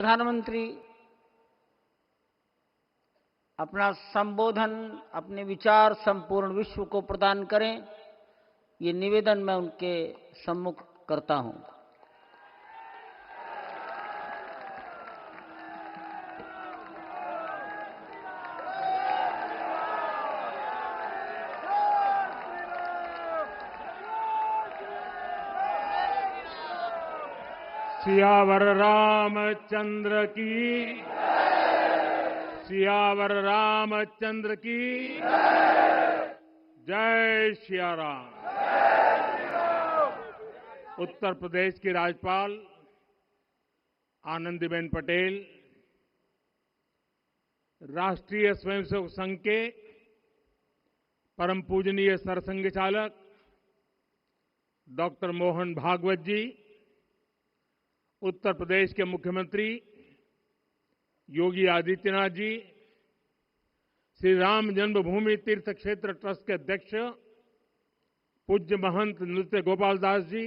प्रधानमंत्री अपना संबोधन, अपने विचार संपूर्ण विश्व को प्रदान करें, ये निवेदन मैं उनके सम्मुख करता हूं। सियावर रामचंद्र की, सियावर रामचंद्र की जय सिया राम। उत्तर प्रदेश की राज्यपाल आनंदीबेन पटेल, राष्ट्रीय स्वयंसेवक संघ के परम पूजनीय सरसंघ चालक डॉक्टर मोहन भागवत जी, उत्तर प्रदेश के मुख्यमंत्री योगी आदित्यनाथ जी, श्री राम जन्मभूमि तीर्थ क्षेत्र ट्रस्ट के अध्यक्ष पूज्य महंत नृत्य गोपाल दास जी,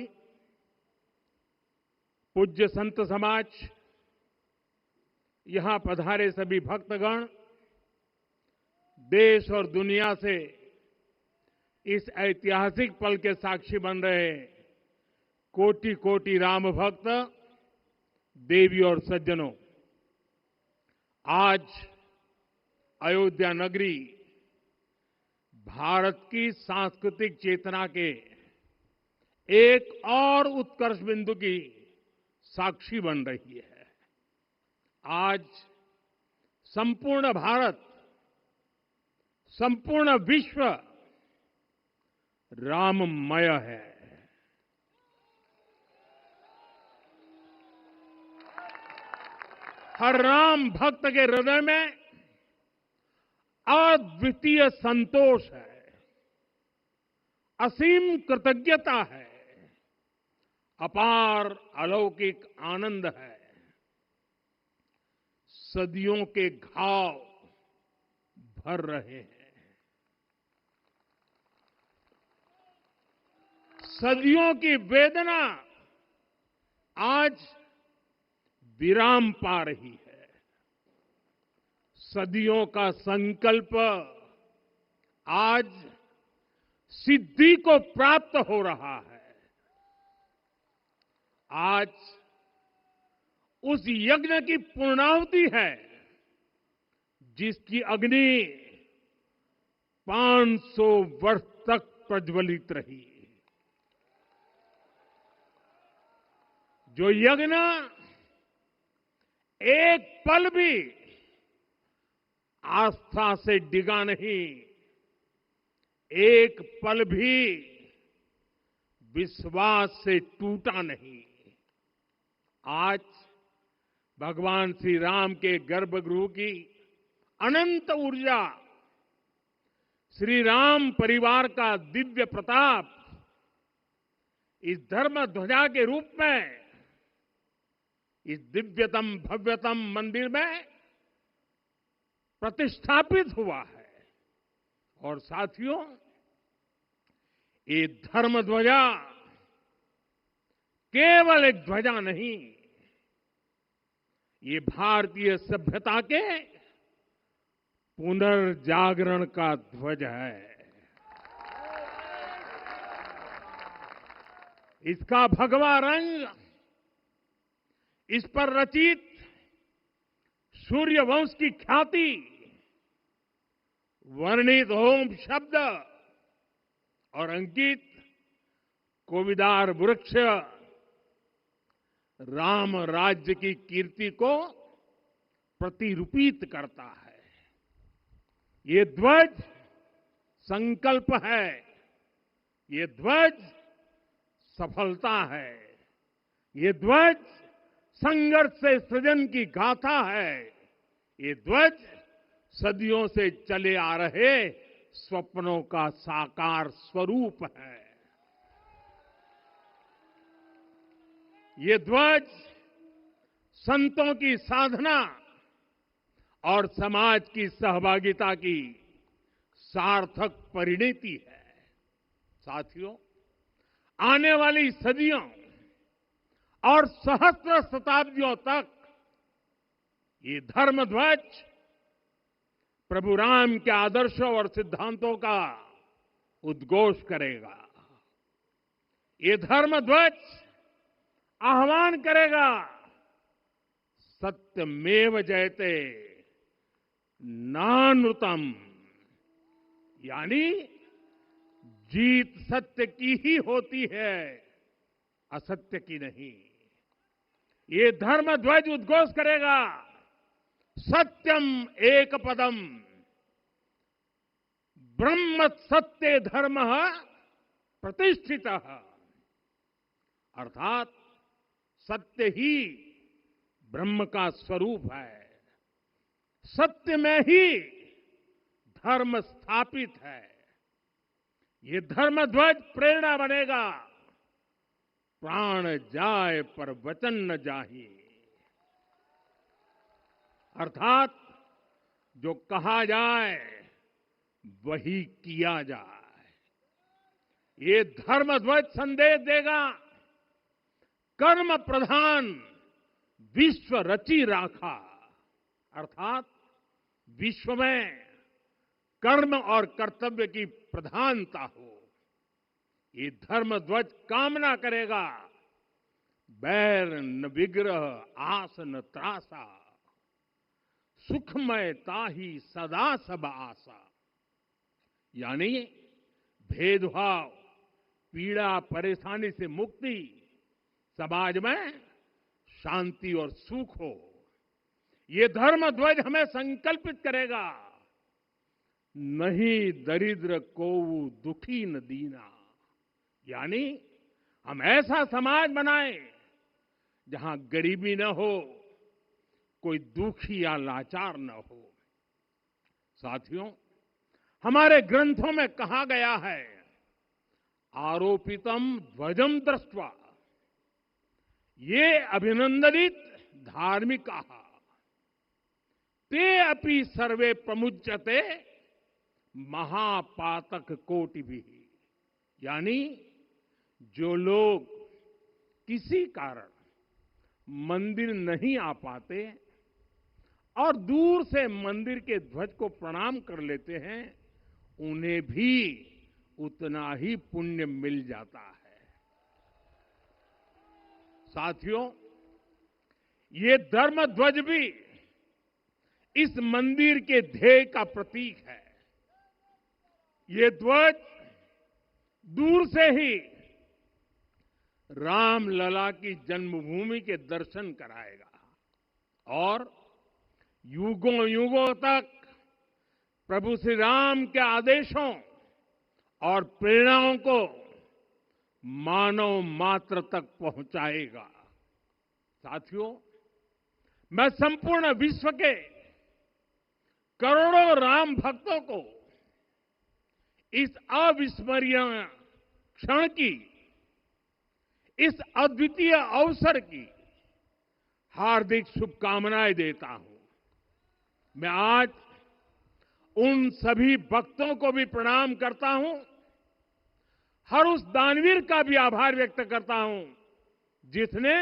पूज्य संत समाज, यहां पधारे सभी भक्तगण, देश और दुनिया से इस ऐतिहासिक पल के साक्षी बन रहे कोटि कोटि राम भक्त, देवी और सज्जनों, आज अयोध्या नगरी भारत की सांस्कृतिक चेतना के एक और उत्कर्ष बिंदु की साक्षी बन रही है। आज संपूर्ण भारत, संपूर्ण विश्व राममय है। हर राम भक्त के हृदय में अद्वितीय संतोष है, असीम कृतज्ञता है, अपार अलौकिक आनंद है। सदियों के घाव भर रहे हैं, सदियों की वेदना आज विराम पा रही है, सदियों का संकल्प आज सिद्धि को प्राप्त हो रहा है। आज उस यज्ञ की पूर्णाहुति है जिसकी अग्नि 500 वर्ष तक प्रज्वलित रही। जो यज्ञ एक पल भी आस्था से डिगा नहीं, एक पल भी विश्वास से टूटा नहीं। आज भगवान श्री राम के गर्भगृह की अनंत ऊर्जा, श्री राम परिवार का दिव्य प्रताप इस धर्म ध्वजा के रूप में इस दिव्यतम भव्यतम मंदिर में प्रतिष्ठापित हुआ है। और साथियों, ये धर्म ध्वजा केवल एक ध्वजा नहीं, ये भारतीय सभ्यता के पुनर्जागरण का ध्वज है। इसका भगवा रंग, इस पर रचित सूर्य वंश की ख्याति, वर्णित ओम शब्द और अंकित कोविदार वृक्ष राम राज्य की कीर्ति को प्रतिरूपित करता है। ये ध्वज संकल्प है, ये ध्वज सफलता है, ये ध्वज संघर्ष से सृजन की गाथा है, ये ध्वज सदियों से चले आ रहे स्वप्नों का साकार स्वरूप है। ये ध्वज संतों की साधना और समाज की सहभागिता की सार्थक परिणति है। साथियों, आने वाली सदियों और सहस्त्र शताब्दियों तक ये धर्म ध्वज प्रभु राम के आदर्शों और सिद्धांतों का उद्घोष करेगा। ये धर्म ध्वज आह्वान करेगा, सत्यमेव जयते नानृतम, यानी जीत सत्य की ही होती है, असत्य की नहीं। ये धर्म ध्वज उद्घोष करेगा, सत्यम एक पदम ब्रह्म सत्य धर्म प्रतिष्ठित, अर्थात सत्य ही ब्रह्म का स्वरूप है, सत्य में ही धर्म स्थापित है। ये धर्म ध्वज प्रेरणा बनेगा, प्राण जाए पर वचन न जाहि, अर्थात जो कहा जाए वही किया जाए। ये धर्म ध्वज संदेश देगा, कर्म प्रधान विश्व रची राखा, अर्थात विश्व में कर्म और कर्तव्य की प्रधानता हो। ये धर्म ध्वज कामना करेगा, बैर न विग्रह आस न त्रासा, सुखमय ताहि सदा सब आशा, यानी भेदभाव, पीड़ा, परेशानी से मुक्ति, समाज में शांति और सुख हो। ये धर्म ध्वज हमें संकल्पित करेगा, नहीं दरिद्र कोउ दुखी न दीना, यानी हम ऐसा समाज बनाएं जहां गरीबी न हो, कोई दुखी या लाचार न हो। साथियों, हमारे ग्रंथों में कहा गया है, आरोपितम ध्वजम दृष्ट्वा ये अभिनंदनित धार्मिका ते अपि सर्वे प्रमुच्यते महापातक कोटि भी, यानी जो लोग किसी कारण मंदिर नहीं आ पाते और दूर से मंदिर के ध्वज को प्रणाम कर लेते हैं, उन्हें भी उतना ही पुण्य मिल जाता है। साथियों, ये धर्म ध्वज भी इस मंदिर के ध्येय का प्रतीक है। ये ध्वज दूर से ही रामलला की जन्मभूमि के दर्शन कराएगा और युगों युगों तक प्रभु श्री राम के आदेशों और प्रेरणाओं को मानव मात्र तक पहुंचाएगा। साथियों, मैं संपूर्ण विश्व के करोड़ों राम भक्तों को इस अविस्मरणीय क्षण की, इस अद्वितीय अवसर की हार्दिक शुभकामनाएं देता हूं। मैं आज उन सभी भक्तों को भी प्रणाम करता हूं, हर उस दानवीर का भी आभार व्यक्त करता हूं जिसने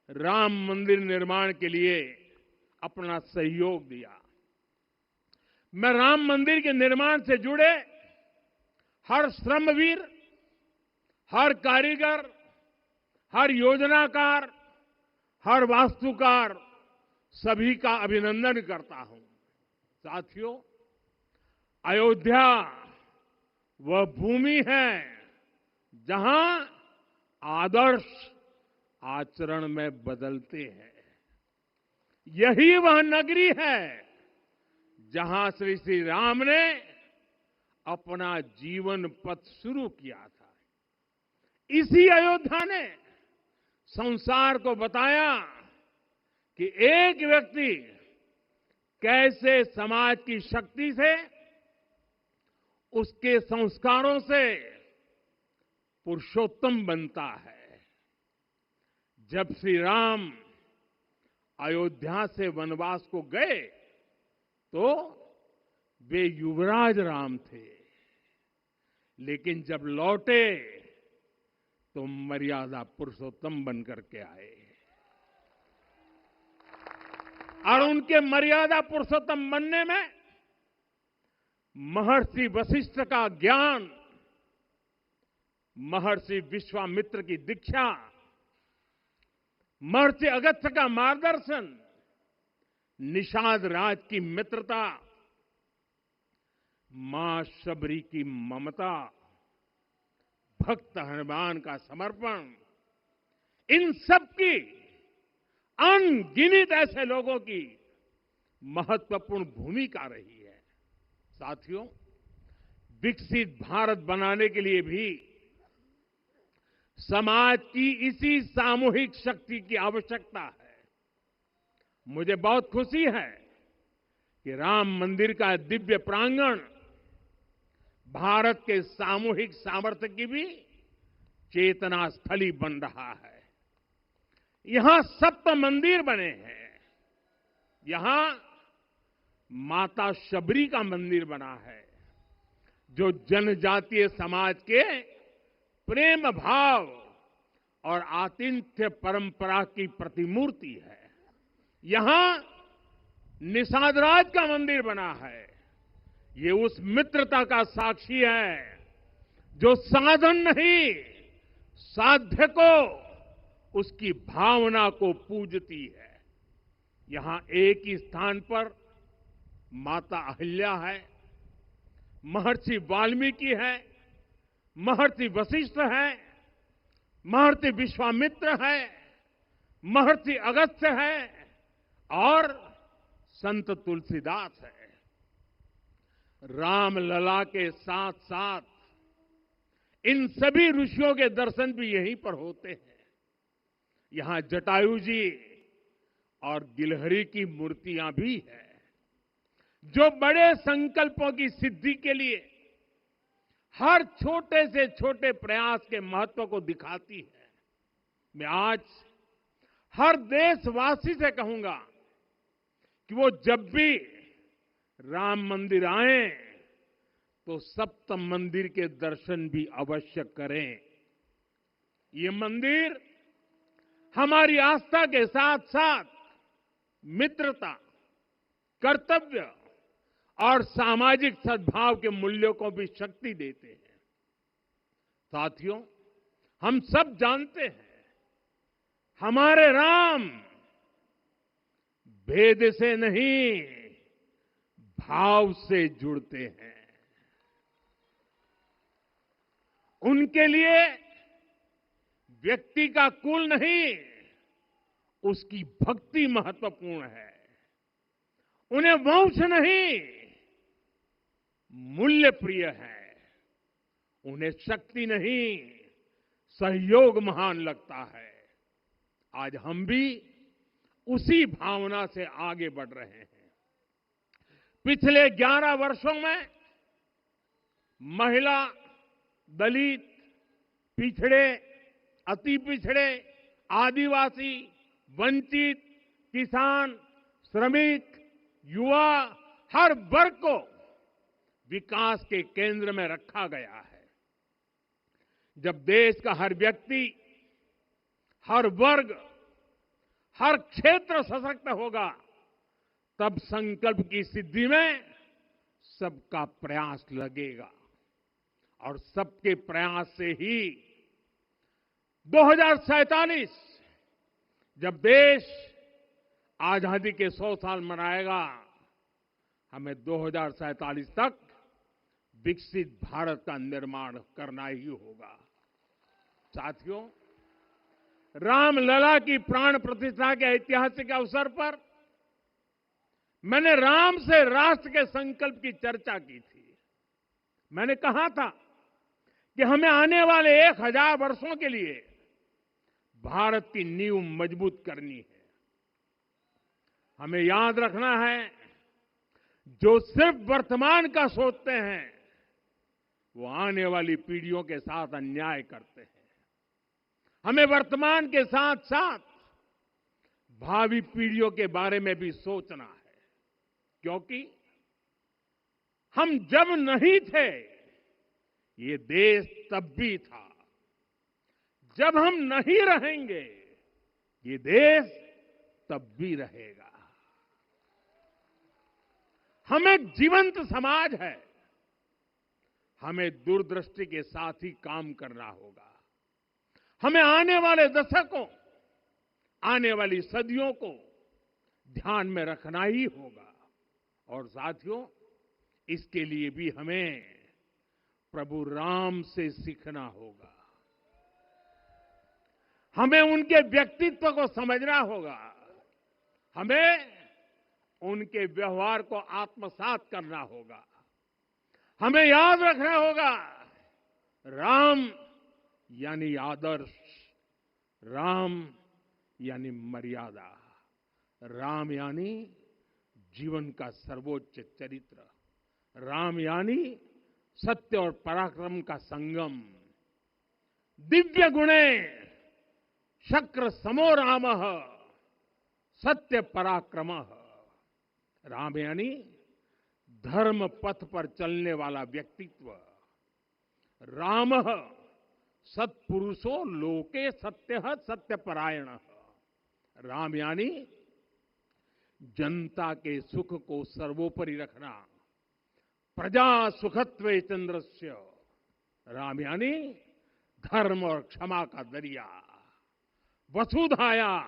राम मंदिर निर्माण के लिए अपना सहयोग दिया। मैं राम मंदिर के निर्माण से जुड़े हर श्रमवीर, हर कारीगर, हर योजनाकार, हर वास्तुकार, सभी का अभिनंदन करता हूं। साथियों, अयोध्या वह भूमि है जहां आदर्श आचरण में बदलते हैं। यही वह नगरी है जहां श्री श्री राम ने अपना जीवन पथ शुरू किया था। इसी अयोध्या ने संसार को बताया कि एक व्यक्ति कैसे समाज की शक्ति से, उसके संस्कारों से पुरुषोत्तम बनता है। जब श्री राम अयोध्या से वनवास को गए तो वे युवराज राम थे, लेकिन जब लौटे तो मर्यादा पुरुषोत्तम बनकर के आए। और उनके मर्यादा पुरुषोत्तम बनने में महर्षि वशिष्ठ का ज्ञान, महर्षि विश्वामित्र की दीक्षा, महर्षि अगस्त्य का मार्गदर्शन, निषाद राज की मित्रता, मां शबरी की ममता, भक्त हनुमान का समर्पण, इन सब की अनगिनत ऐसे लोगों की महत्वपूर्ण भूमिका रही है। साथियों, विकसित भारत बनाने के लिए भी समाज की इसी सामूहिक शक्ति की आवश्यकता है। मुझे बहुत खुशी है कि राम मंदिर का दिव्य प्रांगण भारत के सामूहिक सामर्थ्य की भी चेतना स्थली बन रहा है। यहां सप्त मंदिर बने हैं। यहां माता शबरी का मंदिर बना है, जो जनजातीय समाज के प्रेम भाव और आतिथ्य परंपरा की प्रतिमूर्ति है। यहां निषादराज का मंदिर बना है। ये उस मित्रता का साक्षी है जो साधन नहीं, साध्य को, उसकी भावना को पूजती है। यहां एक ही स्थान पर माता अहिल्या है, महर्षि वाल्मीकि है, महर्षि वशिष्ठ है, महर्षि विश्वामित्र है, महर्षि अगस्त्य है और संत तुलसीदास है। रामलला के साथ साथ इन सभी ऋषियों के दर्शन भी यहीं पर होते हैं। यहां जटायु जी और गिलहरी की मूर्तियां भी है, जो बड़े संकल्पों की सिद्धि के लिए हर छोटे से छोटे प्रयास के महत्व को दिखाती है। मैं आज हर देशवासी से कहूंगा कि वो जब भी राम मंदिर आए तो सप्त मंदिर के दर्शन भी अवश्य करें। ये मंदिर हमारी आस्था के साथ साथ मित्रता, कर्तव्य और सामाजिक सद्भाव के मूल्यों को भी शक्ति देते हैं। साथियों, हम सब जानते हैं हमारे राम भेद से नहीं, भाव से जुड़ते हैं। उनके लिए व्यक्ति का कुल नहीं, उसकी भक्ति महत्वपूर्ण है। उन्हें वंश नहीं, मूल्य प्रिय है। उन्हें शक्ति नहीं, सहयोग महान लगता है। आज हम भी उसी भावना से आगे बढ़ रहे हैं। पिछले 11 वर्षों में महिला, दलित, पिछड़े, अति पिछड़े, आदिवासी, वंचित, किसान, श्रमिक, युवा, हर वर्ग को विकास के केंद्र में रखा गया है। जब देश का हर व्यक्ति, हर वर्ग, हर क्षेत्र सशक्त होगा, तब संकल्प की सिद्धि में सबका प्रयास लगेगा। और सबके प्रयास से ही 2047 जब देश आजादी के 100 साल मनाएगा, हमें 2047 तक विकसित भारत का निर्माण करना ही होगा। साथियों, रामलला की प्राण प्रतिष्ठा के ऐतिहासिक अवसर पर मैंने राम से राष्ट्र के संकल्प की चर्चा की थी। मैंने कहा था कि हमें आने वाले 1000 वर्षों के लिए भारत की नींव मजबूत करनी है। हमें याद रखना है, जो सिर्फ वर्तमान का सोचते हैं वो आने वाली पीढ़ियों के साथ अन्याय करते हैं। हमें वर्तमान के साथ साथ भावी पीढ़ियों के बारे में भी सोचना है, क्योंकि हम जब नहीं थे ये देश तब भी था, जब हम नहीं रहेंगे ये देश तब भी रहेगा। हम एक जीवंत समाज है। हमें दूरदृष्टि के साथ ही काम करना होगा। हमें आने वाले दशकों, आने वाली सदियों को ध्यान में रखना ही होगा। और साथियों, इसके लिए भी हमें प्रभु राम से सीखना होगा। हमें उनके व्यक्तित्व को समझना होगा। हमें उनके व्यवहार को आत्मसात करना होगा। हमें याद रखना होगा, राम यानी आदर्श, राम यानी मर्यादा, राम यानी जीवन का सर्वोच्च चरित्र, राम यानी सत्य और पराक्रम का संगम। दिव्य गुणे शक्र समो रामः सत्य पराक्रमः। राम यानी धर्म पथ पर चलने वाला व्यक्तित्व। रामः सत्पुरुषो लोके सत्यः सत्यपरायणः। राम यानी जनता के सुख को सर्वोपरि रखना, प्रजा सुखत्वे चंद्रस्य। राम यानी धर्म और क्षमा का दरिया। वसुधाया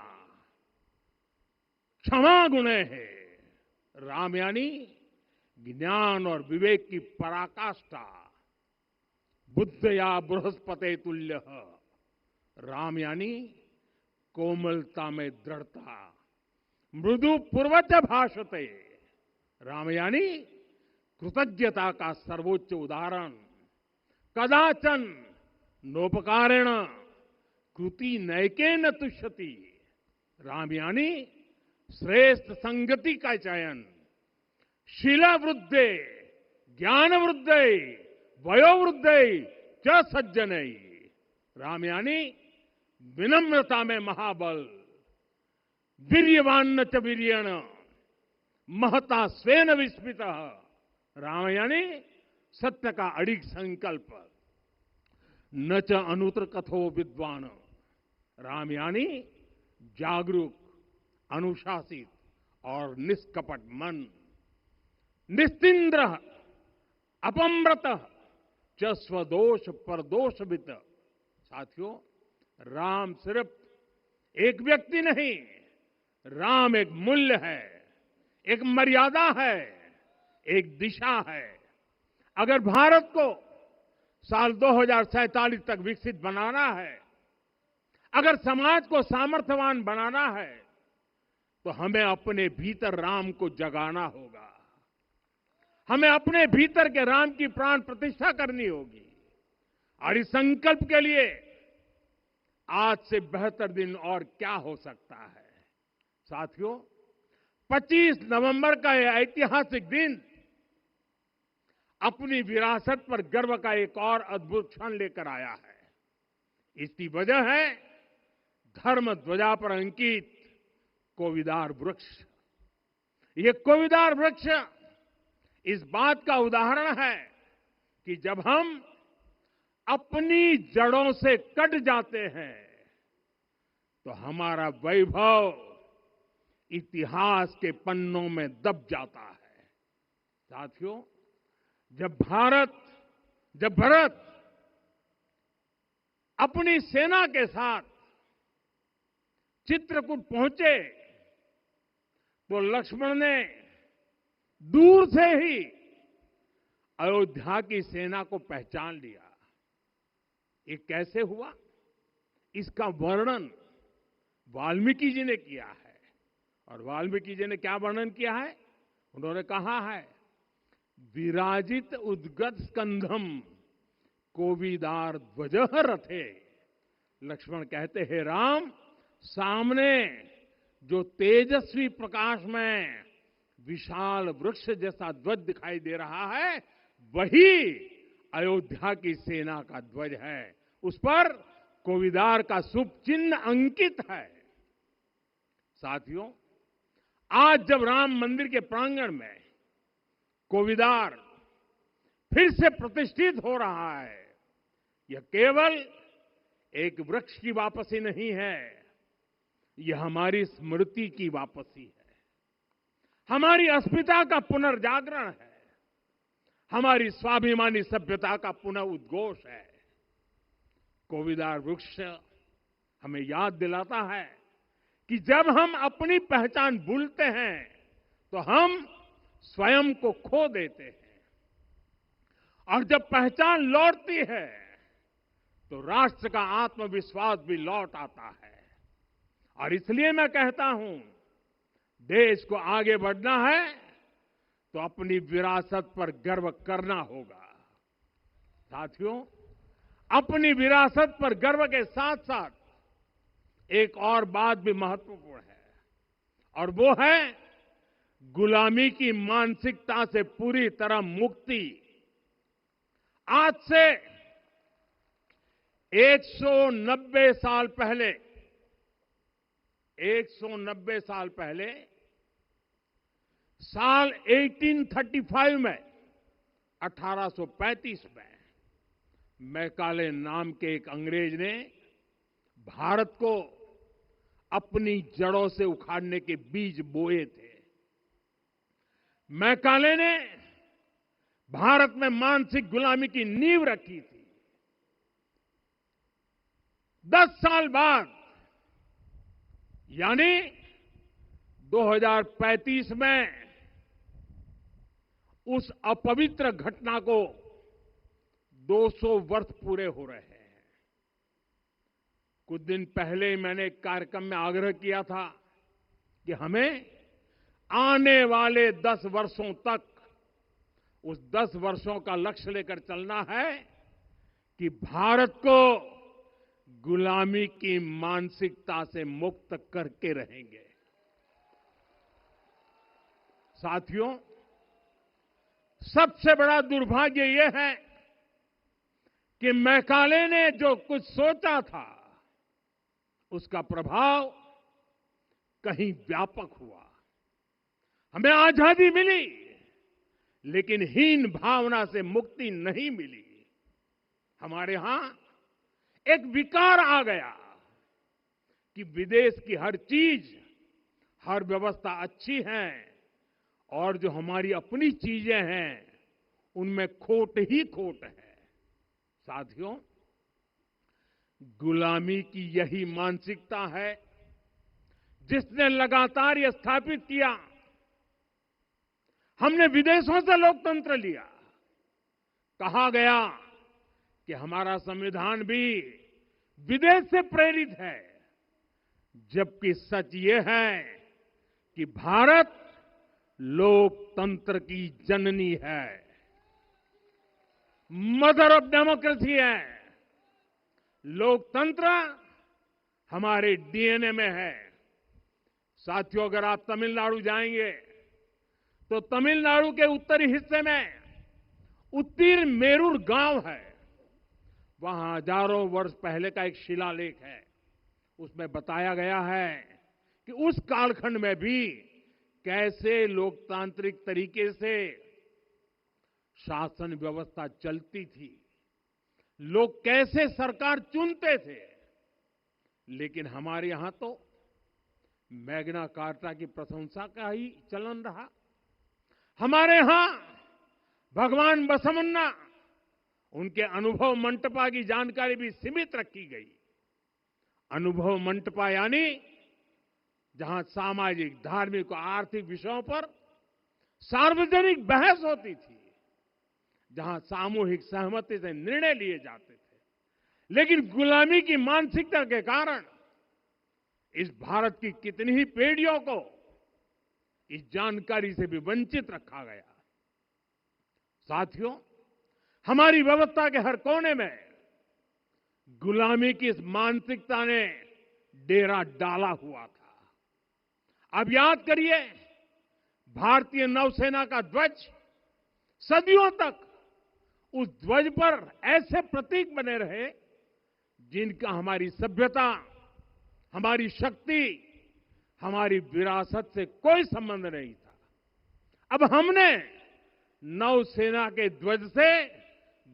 क्षमा गुणे है। राम यानी ज्ञान और विवेक की पराकाष्ठा। बुद्धया बृहस्पते तुल्य। राम यानी कोमलता में दृढ़ता। मृदु पूर्वज भाषते। राम यानी कृतज्ञता का सर्वोच्च उदाहरण। कदाचन नोपकारेण कृति नैकेन तुष्यति। राम यानी श्रेष्ठ संगति का चयन। शीला वृद्धे ज्ञान वृद्धे वयोवृद्धे च सज्जनई। राम यानी विनम्रता में महाबल। वीर्यवान च वीर्यण महता स्वेन विस्मितः। राम यानी सत्य का अडिग संकल्प। न च अनुत्र कथो विद्वान। राम यानी जागरूक, अनुशासित और निष्कपट मन। निस्तिंद्र अपम्रत च स्वदोष परदोषवित। साथियों, राम सिर्फ एक व्यक्ति नहीं, राम एक मूल्य है, एक मर्यादा है, एक दिशा है। अगर भारत को साल 2047 तक विकसित बनाना है, अगर समाज को सामर्थ्यवान बनाना है, तो हमें अपने भीतर राम को जगाना होगा। हमें अपने भीतर के राम की प्राण प्रतिष्ठा करनी होगी। और इस संकल्प के लिए आज से बेहतर दिन और क्या हो सकता है। साथियों, 25 नवंबर का यह ऐतिहासिक दिन अपनी विरासत पर गर्व का एक और अद्भुत क्षण लेकर आया है। इसकी वजह है धर्म ध्वजा पर अंकित कोविदार वृक्ष। ये कोविदार वृक्ष इस बात का उदाहरण है कि जब हम अपनी जड़ों से कट जाते हैं तो हमारा वैभव इतिहास के पन्नों में दब जाता है। साथियों, जब भरत अपनी सेना के साथ चित्रकूट पहुंचे तो लक्ष्मण ने दूर से ही अयोध्या की सेना को पहचान लिया। ये कैसे हुआ, इसका वर्णन वाल्मीकि जी ने किया है। और वाल्मीकि जी ने क्या वर्णन किया है? उन्होंने कहा है, विराजित उद्गत स्कंधम कोविदार ध्वजः रथे। लक्ष्मण कहते हैं, राम, सामने जो तेजस्वी प्रकाश में विशाल वृक्ष जैसा ध्वज दिखाई दे रहा है, वही अयोध्या की सेना का ध्वज है। उस पर कोविदार का शुभ चिन्ह अंकित है। साथियों, आज जब राम मंदिर के प्रांगण में कोविदार फिर से प्रतिष्ठित हो रहा है, यह केवल एक वृक्ष की वापसी नहीं है, यह हमारी स्मृति की वापसी है। हमारी अस्मिता का पुनर्जागरण है, हमारी स्वाभिमानी सभ्यता का पुनः उद्घोष है। कोविदार वृक्ष हमें याद दिलाता है कि जब हम अपनी पहचान भूलते हैं तो हम स्वयं को खो देते हैं, और जब पहचान लौटती है तो राष्ट्र का आत्मविश्वास भी लौट आता है। और इसलिए मैं कहता हूं, देश को आगे बढ़ना है तो अपनी विरासत पर गर्व करना होगा। साथियों, अपनी विरासत पर गर्व के साथ साथ एक और बात भी महत्वपूर्ण है, और वो है गुलामी की मानसिकता से पूरी तरह मुक्ति। आज से 190 साल पहले 190 साल पहले साल 1835 में 1835 में मैकाले नाम के एक अंग्रेज ने भारत को अपनी जड़ों से उखाड़ने के बीज बोए थे। मैकाले ने भारत में मानसिक गुलामी की नींव रखी थी। 10 साल बाद यानी 2035 में उस अपवित्र घटना को 200 वर्ष पूरे हो रहे हैं। कुछ दिन पहले मैंने एक कार्यक्रम में आग्रह किया था कि हमें आने वाले 10 वर्षों तक उस 10 वर्षों का लक्ष्य लेकर चलना है कि भारत को गुलामी की मानसिकता से मुक्त करके रहेंगे। साथियों, सबसे बड़ा दुर्भाग्य यह है कि मैकाले ने जो कुछ सोचा था उसका प्रभाव कहीं व्यापक हुआ। हमें आजादी मिली, लेकिन हीन भावना से मुक्ति नहीं मिली। हमारे यहां एक विकार आ गया कि विदेश की हर चीज, हर व्यवस्था अच्छी है और जो हमारी अपनी चीजें हैं उनमें खोट ही खोट है। साथियों, गुलामी की यही मानसिकता है जिसने लगातार यह स्थापित किया। हमने विदेशों से लोकतंत्र लिया। कहा गया कि हमारा संविधान भी विदेश से प्रेरित है, जबकि सच ये है कि भारत लोकतंत्र की जननी है, मदर ऑफ डेमोक्रेसी है। लोकतंत्र हमारे डीएनए में है। साथियों, अगर आप तमिलनाडु जाएंगे तो तमिलनाडु के उत्तरी हिस्से में उत्तीरमेरूर गांव है। वहां हजारों वर्ष पहले का एक शिलालेख है। उसमें बताया गया है कि उस कालखंड में भी कैसे लोकतांत्रिक तरीके से शासन व्यवस्था चलती थी, लोग कैसे सरकार चुनते थे। लेकिन हमारे यहां तो मैग्ना कार्टा की प्रशंसा का ही चलन रहा। हमारे यहां भगवान बसवन्ना, उनके अनुभव मंटपा की जानकारी भी सीमित रखी गई। अनुभव मंटपा यानी जहां सामाजिक, धार्मिक और आर्थिक विषयों पर सार्वजनिक बहस होती थी, जहां सामूहिक सहमति से निर्णय लिए जाते थे। लेकिन गुलामी की मानसिकता के कारण इस भारत की कितनी ही पीढ़ियों को इस जानकारी से भी वंचित रखा गया। साथियों, हमारी व्यवस्था के हर कोने में गुलामी की इस मानसिकता ने डेरा डाला हुआ था। अब याद करिए, भारतीय नौसेना का ध्वज सदियों तक उस ध्वज पर ऐसे प्रतीक बने रहे जिनका हमारी सभ्यता, हमारी शक्ति, हमारी विरासत से कोई संबंध नहीं था। अब हमने नौसेना के ध्वज से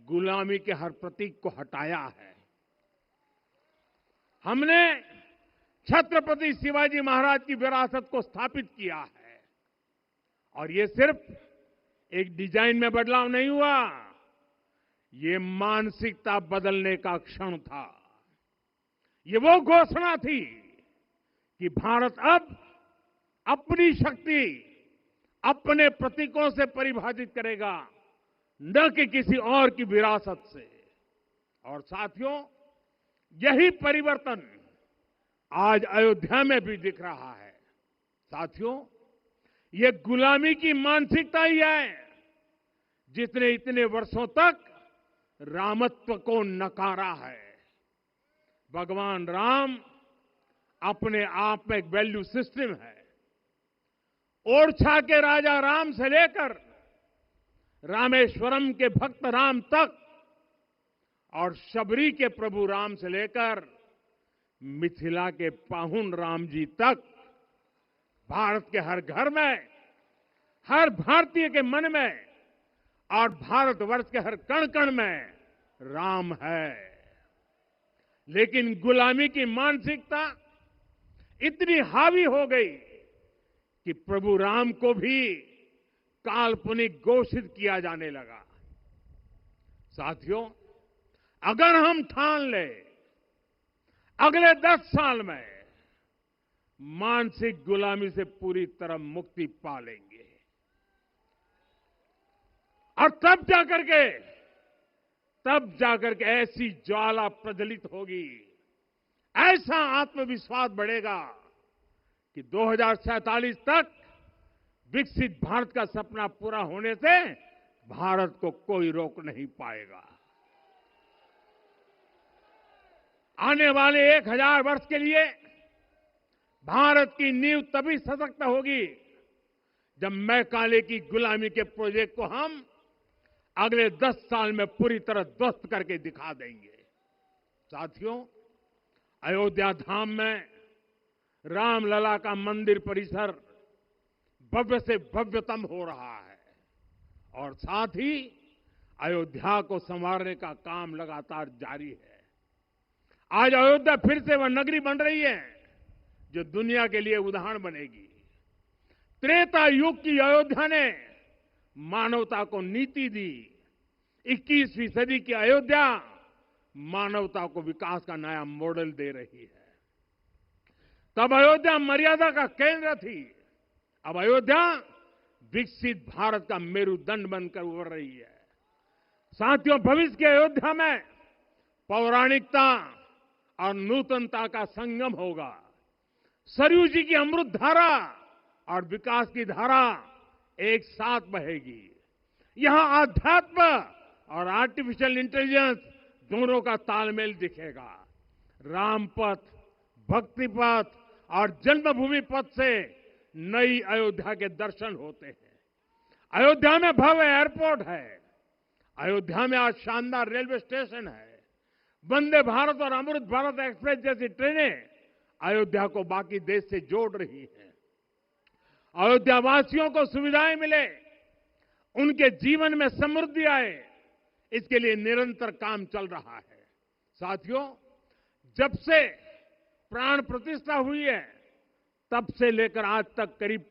गुलामी के हर प्रतीक को हटाया है। हमने छत्रपति शिवाजी महाराज की विरासत को स्थापित किया है। और ये सिर्फ एक डिजाइन में बदलाव नहीं हुआ, ये मानसिकता बदलने का क्षण था। ये वो घोषणा थी कि भारत अब अपनी शक्ति अपने प्रतीकों से परिभाषित करेगा, न कि किसी और की विरासत से। और साथियों, यही परिवर्तन आज अयोध्या में भी दिख रहा है। साथियों, ये गुलामी की मानसिकता ही है जिसने इतने वर्षों तक रामत्व को नकारा है। भगवान राम अपने आप में एक वैल्यू सिस्टम है। ओरछा के राजा राम से लेकर रामेश्वरम के भक्त राम तक और शबरी के प्रभु राम से लेकर मिथिला के पाहुन राम जी तक, भारत के हर घर में, हर भारतीय के मन में और भारतवर्ष के हर कण कण में राम है। लेकिन गुलामी की मानसिकता इतनी हावी हो गई कि प्रभु राम को भी काल्पनिक घोषित किया जाने लगा। साथियों, अगर हम ठान लें अगले 10 साल में मानसिक गुलामी से पूरी तरह मुक्ति पा लेंगे, और तब जाकर के ऐसी ज्वाला प्रज्वलित होगी, ऐसा आत्मविश्वास बढ़ेगा कि 2047 तक विकसित भारत का सपना पूरा होने से भारत को कोई रोक नहीं पाएगा। आने वाले 1000 वर्ष के लिए भारत की नींव तभी सशक्त होगी जब मैकाले की गुलामी के प्रोजेक्ट को हम अगले 10 साल में पूरी तरह ध्वस्त करके दिखा देंगे। साथियों, अयोध्या धाम में रामलला का मंदिर परिसर भव्य से भव्यतम हो रहा है और साथ ही अयोध्या को संवारने का काम लगातार जारी है। आज अयोध्या फिर से वह नगरी बन रही है जो दुनिया के लिए उदाहरण बनेगी। त्रेता युग की अयोध्या ने मानवता को नीति दी। 21वीं सदी की अयोध्या मानवता को विकास का नया मॉडल दे रही है। तब अयोध्या मर्यादा का केंद्र थी, अब अयोध्या विकसित भारत का मेरुदंड बनकर उभर रही है। साथियों, भविष्य की अयोध्या में पौराणिकता और नूतनता का संगम होगा। सरयू जी की अमृत धारा और विकास की धारा एक साथ बहेगी। यहां आध्यात्म और आर्टिफिशियल इंटेलिजेंस दोनों का तालमेल दिखेगा। राम पथ, भक्ति पथ और जन्मभूमि पथ से नई अयोध्या के दर्शन होते हैं। अयोध्या में भव्य एयरपोर्ट है। अयोध्या में आज शानदार रेलवे स्टेशन है। वंदे भारत और अमृत भारत एक्सप्रेस जैसी ट्रेनें अयोध्या को बाकी देश से जोड़ रही हैं। अयोध्या वासियों को सुविधाएं मिले, उनके जीवन में समृद्धि आए, इसके लिए निरंतर काम चल रहा है। साथियों, जब से प्राण प्रतिष्ठा हुई है तब से लेकर आज तक करीब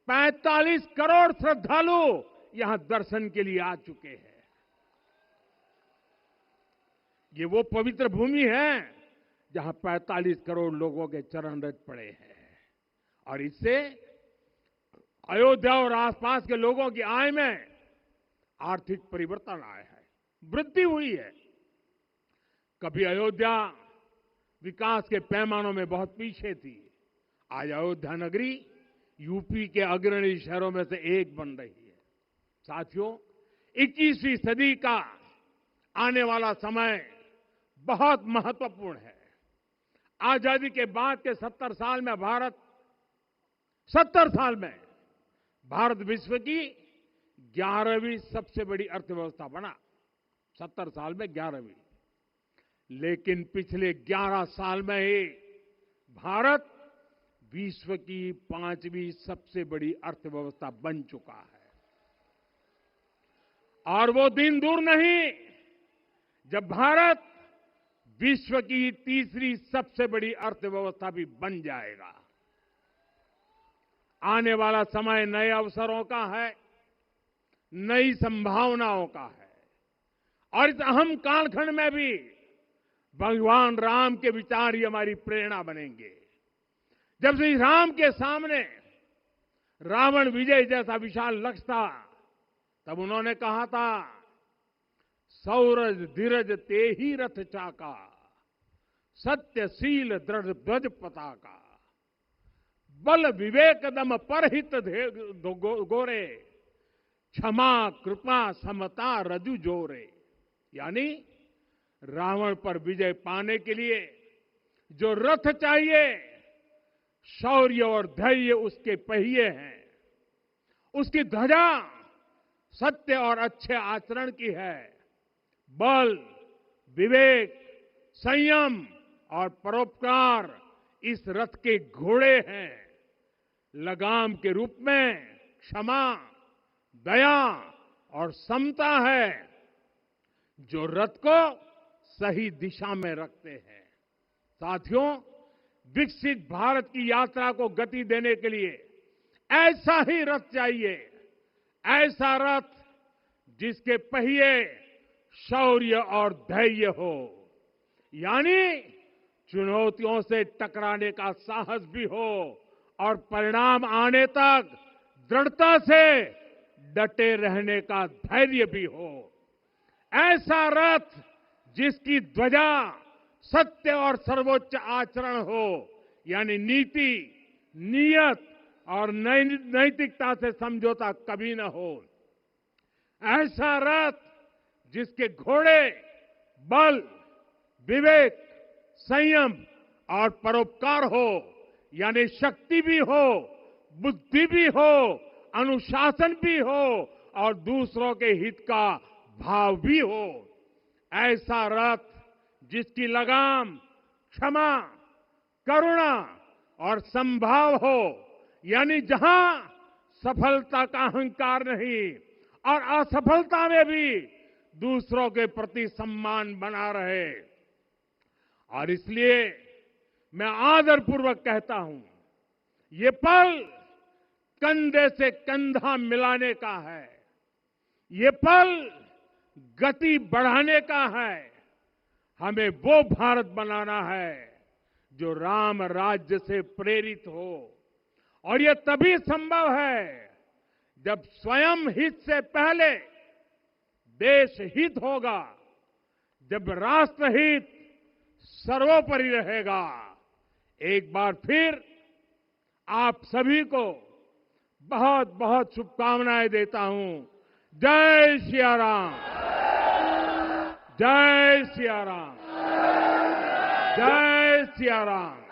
45 करोड़ श्रद्धालु यहां दर्शन के लिए आ चुके हैं। ये वो पवित्र भूमि है जहां 45 करोड़ लोगों के चरण रज पड़े हैं और इससे अयोध्या और आसपास के लोगों की आय में आर्थिक परिवर्तन आया है, वृद्धि हुई है। कभी अयोध्या विकास के पैमानों में बहुत पीछे थी, आज अयोध्या नगरी यूपी के अग्रणी शहरों में से एक बन रही है। साथियों, 21वीं सदी का आने वाला समय बहुत महत्वपूर्ण है। आजादी के बाद के 70 साल में भारत विश्व की 11वीं सबसे बड़ी अर्थव्यवस्था बना। 70 साल में 11वीं। लेकिन पिछले 11 साल में ही भारत विश्व की 5वीं सबसे बड़ी अर्थव्यवस्था बन चुका है। और वो दिन दूर नहीं जब भारत विश्व की 3री सबसे बड़ी अर्थव्यवस्था भी बन जाएगा। आने वाला समय नए अवसरों का है, नई संभावनाओं का है। और इस अहम कालखंड में भी भगवान राम के विचार ही हमारी प्रेरणा बनेंगे। जब श्री राम के सामने रावण विजय जैसा विशाल लक्ष्य था, तब उन्होंने कहा था, सौरज धीरज ते ही रथ चाका, सत्यशील दृढ़ ध्वज पताका, बल विवेक दम परहित गोरे, क्षमा कृपा समता रजु जोरे। यानी रावण पर विजय पाने के लिए जो रथ चाहिए, शौर्य और धैर्य उसके पहिए हैं, उसकी ध्वजा सत्य और अच्छे आचरण की है, बल विवेक संयम और परोपकार इस रथ के घोड़े हैं, लगाम के रूप में क्षमा दया और समता है जो रथ को सही दिशा में रखते हैं। साथियों, विकसित भारत की यात्रा को गति देने के लिए ऐसा ही रथ चाहिए, ऐसा रथ जिसके पहिए शौर्य और धैर्य हो, यानी चुनौतियों से टकराने का साहस भी हो और परिणाम आने तक दृढ़ता से डटे रहने का धैर्य भी हो। ऐसा रथ जिसकी ध्वजा सत्य और सर्वोच्च आचरण हो, यानी नीति नियत और नैतिकता से समझौता कभी न हो। ऐसा रथ जिसके घोड़े बल विवेक संयम और परोपकार हो, यानी शक्ति भी हो बुद्धि भी हो अनुशासन भी हो और दूसरों के हित का भाव भी हो। ऐसा रथ जिसकी लगाम क्षमा करुणा और संभाव हो, यानी जहां सफलता का अहंकार नहीं और असफलता में भी दूसरों के प्रति सम्मान बना रहे। और इसलिए मैं आदरपूर्वक कहता हूं, ये पल कंधे से कंधा मिलाने का है, ये पल गति बढ़ाने का है। हमें वो भारत बनाना है जो राम राज्य से प्रेरित हो, और ये तभी संभव है जब स्वयं हित से पहले देश हित होगा, जब राष्ट्रहित सर्वोपरि रहेगा। एक बार फिर आप सभी को बहुत बहुत शुभकामनाएं देता हूं। जय सिया राम, जय सिया राम, जय सिया राम।